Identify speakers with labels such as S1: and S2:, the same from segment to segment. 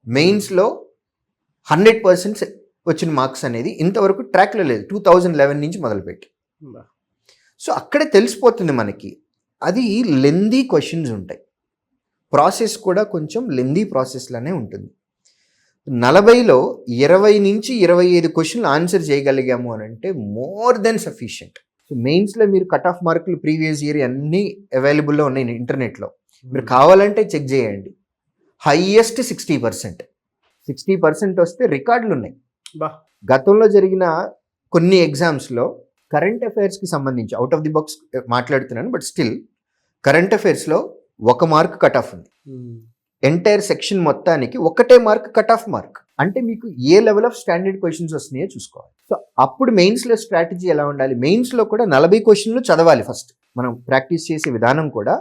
S1: మెయిన్స్లో 100% వచ్చిన మార్క్స్ అనేది ఇంతవరకు ట్రాక్లో లేదు, 2011 నుంచి మొదలుపెట్టి. సో అక్కడే తెలిసిపోతుంది మనకి, అది లెందీ క్వశ్చన్స్ ఉంటాయి, ప్రాసెస్ కూడా కొంచెం లెందీ ప్రాసెస్లోనే ఉంటుంది. 40లో 20 నుంచి 25 క్వశ్చన్లు ఆన్సర్ చేయగలిగాము అని అంటే మోర్ దెన్ సఫిషియంట్. సో మెయిన్స్లో మీరు కట్ ఆఫ్ మార్కులు ప్రీవియస్ ఇయర్ అన్నీ అవైలబుల్లో ఉన్నాయి ఇంటర్నెట్లో, మీరు కావాలంటే చెక్ చేయండి. హైయెస్ట్ 60% వస్తే రికార్డులు ఉన్నాయి. గతంలో జరిగిన కొన్ని ఎగ్జామ్స్లో కరెంట్ అఫైర్స్కి సంబంధించి అవుట్ ఆఫ్ ది బాక్స్ మాట్లాడుతున్నాను, బట్ స్టిల్ కరెంట్ అఫైర్స్లో 1 మార్క్ కట్ ఆఫ్ ఉంది. ఎంటైర్ సెక్షన్ మొత్తానికి 1 మార్క్ కట్ ఆఫ్ మార్క్. అంటే మీకు ఏ లెవెల్ ఆఫ్ స్టాండర్డ్ క్వశ్చన్స్ వస్తున్నాయో చూసుకోవాలి. సో అప్పుడు మెయిన్స్లో స్ట్రాటజీ ఎలా ఉండాలి, మెయిన్స్లో కూడా 40 క్వశ్చన్లు చదవాలి. ఫస్ట్ మనం ప్రాక్టీస్ చేసే విధానం కూడా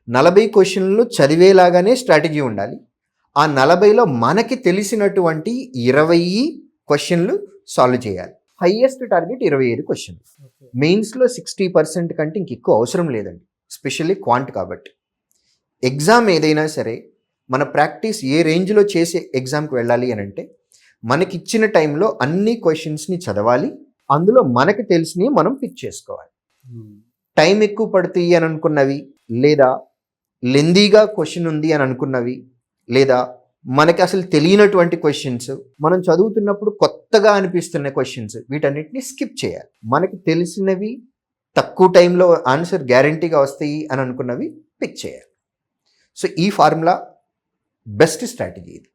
S1: 40 క్వశ్చన్లు చదివేలాగానే స్ట్రాటజీ ఉండాలి. ఆ 40లో మనకి తెలిసినటువంటి 20 క్వశ్చన్లు సాల్వ్ చేయాలి. హైయెస్ట్ టార్గెట్ 25 క్వశ్చన్లు. మెయిన్స్లో 60% కంటే ఇంక ఎక్కువ అవసరం లేదండి, ఎస్పెషల్లీ క్వాంట్ కాబట్టి. ఎగ్జామ్ ఏదైనా సరే మన ప్రాక్టీస్ ఏ రేంజ్లో చేసే ఎగ్జామ్కి వెళ్ళాలి అని అంటే మనకిచ్చిన టైంలో అన్ని క్వశ్చన్స్ని చదవాలి, అందులో మనకి తెలిసినవి మనం పిక్ చేసుకోవాలి. టైం ఎక్కువ పడుతుంది అని అనుకున్నవి, లేదా లెందీగా క్వశ్చన్ ఉంది అని అనుకున్నవి, లేదా మనకి అసలు తెలియనటువంటి క్వశ్చన్స్, మనం చదువుతున్నప్పుడు కొత్తగా అనిపిస్తున్న క్వశ్చన్స్, వీటన్నిటిని స్కిప్ చేయాలి. మనకి తెలిసినవి తక్కువ టైంలో ఆన్సర్ గ్యారంటీగా వస్తాయి అని అనుకున్నవి పిక్ చేయాలి. సో ఈ ఫార్ములా బెస్ట్ స్ట్రాటజీ ఇది.